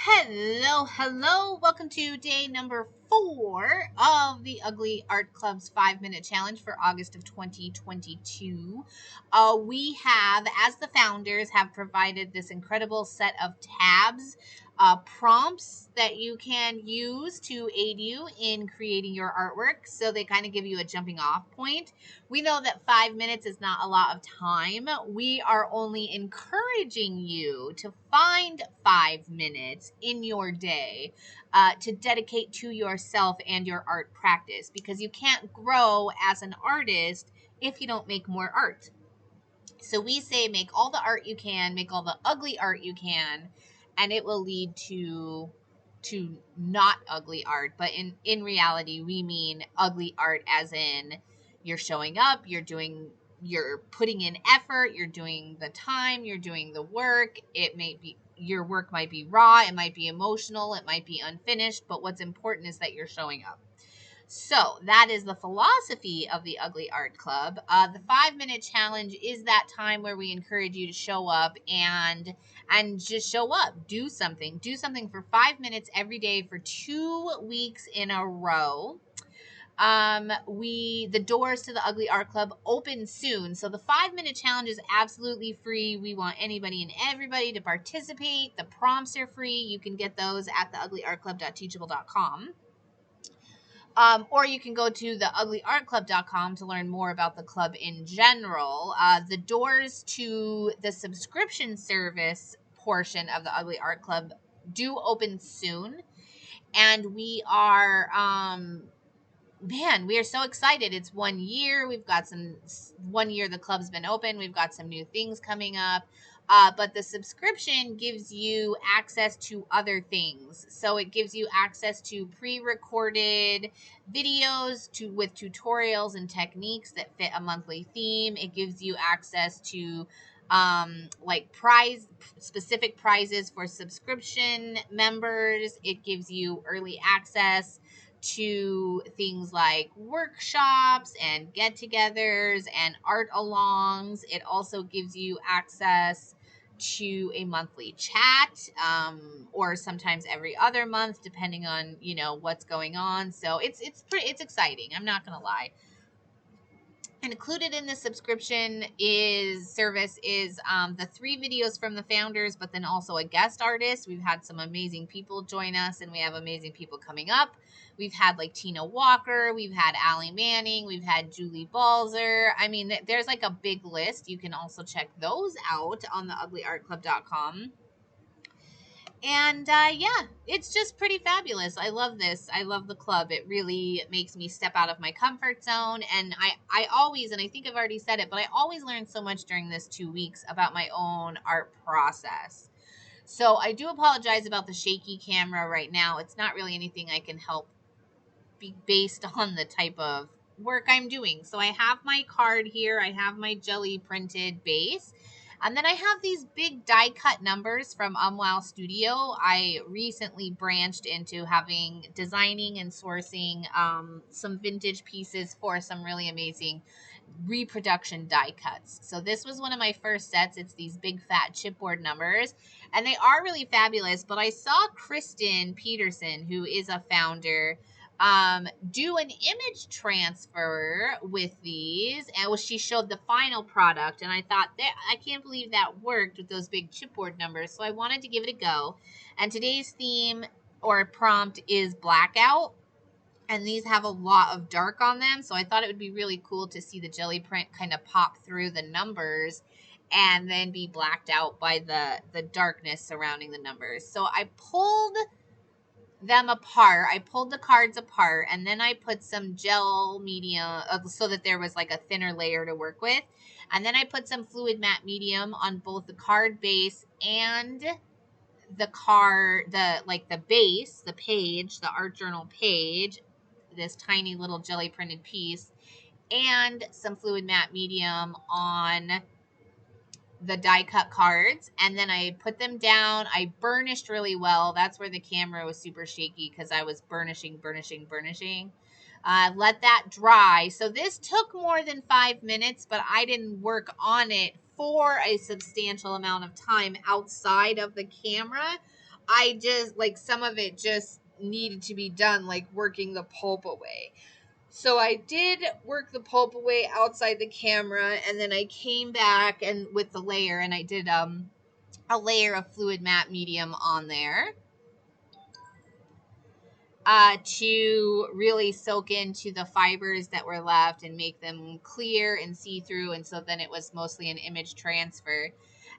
Hello. Welcome to day number 4 of the Ugly Art Club's 5-minute challenge for August of 2022. We have, as the founders, have provided this incredible set of tabs, prompts that you can use to aid you in creating your artwork. So they kind of give you a jumping off point. We know that 5 minutes is not a lot of time. We are only encouraging you to find 5 minutes in your day to dedicate to yourself and your art practice, because you can't grow as an artist if you don't make more art. So we say make all the art you can, make all the ugly art you can, and it will lead to not ugly art. But in reality, we mean ugly art as in you're showing up, you're putting in effort, you're doing the time, you're doing the work. It may be your work might be raw, it might be emotional, it might be unfinished, but what's important is that you're showing up. So that is the philosophy of the Ugly Art Club. The 5-minute challenge is that time where we encourage you to show up and just show up. Do something for 5 minutes every day for 2 weeks in a row. The doors to the Ugly Art Club open soon. So the 5-minute challenge is absolutely free. We want anybody and everybody to participate. The prompts are free. You can get those at theuglyartclub.teachable.com. Or you can go to theuglyartclub.com to learn more about the club in general. The doors to the subscription service portion of the Ugly Art Club do open soon. And we are, we are so excited. It's 1 year. We've got 1 year the club's been open. We've got some new things coming up. But the subscription gives you access to other things. So it gives you access to pre-recorded videos with tutorials and techniques that fit a monthly theme. It gives you access to specific prizes for subscription members. It gives you early access to things like workshops and get-togethers and art alongs. It also gives you access to a monthly chat, or sometimes every other month, depending on what's going on. So it's exciting. I'm not gonna lie. And included in the subscription service is the 3 videos from the founders, but then also a guest artist. We've had some amazing people join us, and we have amazing people coming up. We've had like Tina Walker, we've had Allie Manning, we've had Julie Balzer. I mean, there's like a big list. You can also check those out on theuglyartclub.com. And it's just pretty fabulous. I love this. I love the club. It really makes me step out of my comfort zone. And I always, and I think I've already said it, but I always learn so much during this 2 weeks about my own art process. So I do apologize about the shaky camera right now. It's not really anything I can help based on the type of work I'm doing. So I have my card here. I have my Gelli printed base. And then I have these big die cut numbers from Wow Studio. I recently branched into designing and sourcing some vintage pieces for some really amazing reproduction die cuts. So this was one of my first sets. It's these big fat chipboard numbers, and they are really fabulous. But I saw Kristen Peterson, who is a founder, do an image transfer with these, and she showed the final product, and I thought, I can't believe that worked with those big chipboard numbers. So I wanted to give it a go. And today's theme or prompt is blackout, and these have a lot of dark on them, so I thought it would be really cool to see the Gelli print kind of pop through the numbers and then be blacked out by the darkness surrounding the numbers. So I pulled them apart. I pulled the cards apart, and then I put some gel medium so that there was like a thinner layer to work with. And then I put some fluid matte medium on both the card base and the base, the page, the art journal page, this tiny little Gelli printed piece, and some fluid matte medium on the die cut cards. And then I put them down. I burnished really well. That's where the camera was super shaky, because I was burnishing. Let that dry. So this took more than 5 minutes, but I didn't work on it for a substantial amount of time outside of the camera. I just, like, some of it just needed to be done, like working the pulp away. So I did work the pulp away outside the camera, and then I came back and with the layer, and I did a layer of fluid matte medium on there to really soak into the fibers that were left and make them clear and see-through, and so then it was mostly an image transfer.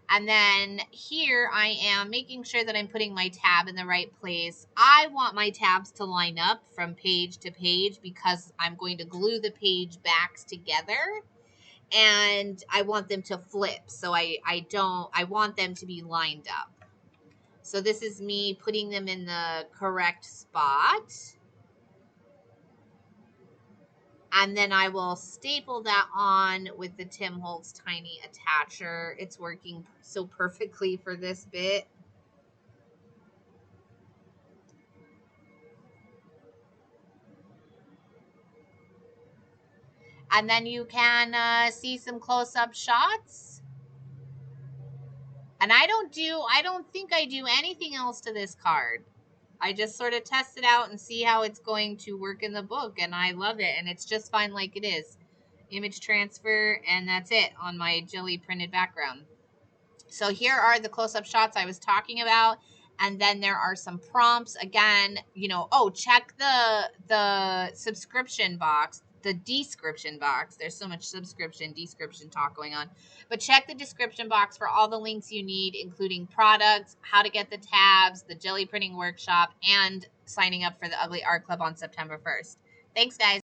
And then here I am making sure that I'm putting my tab in the right place. I want my tabs to line up from page to page because I'm going to glue the page backs together, and I want them to flip. So I want them to be lined up. So this is me putting them in the correct spot. And then I will staple that on with the Tim Holtz tiny attacher. It's working so perfectly for this bit. And then you can see some close-up shots. And I don't think I do anything else to this card. I just sort of test it out and see how it's going to work in the book, and I love it, and it's just fine like it is. Image transfer, and that's it on my Gelli printed background. So here are the close-up shots I was talking about, and then there are some prompts. Again, check the subscription box, the description box. There's so much subscription, description talk going on. But check the description box for all the links you need, including products, how to get the tabs, the Gelli printing workshop, and signing up for the Ugly Art Club on September 1st. Thanks, guys.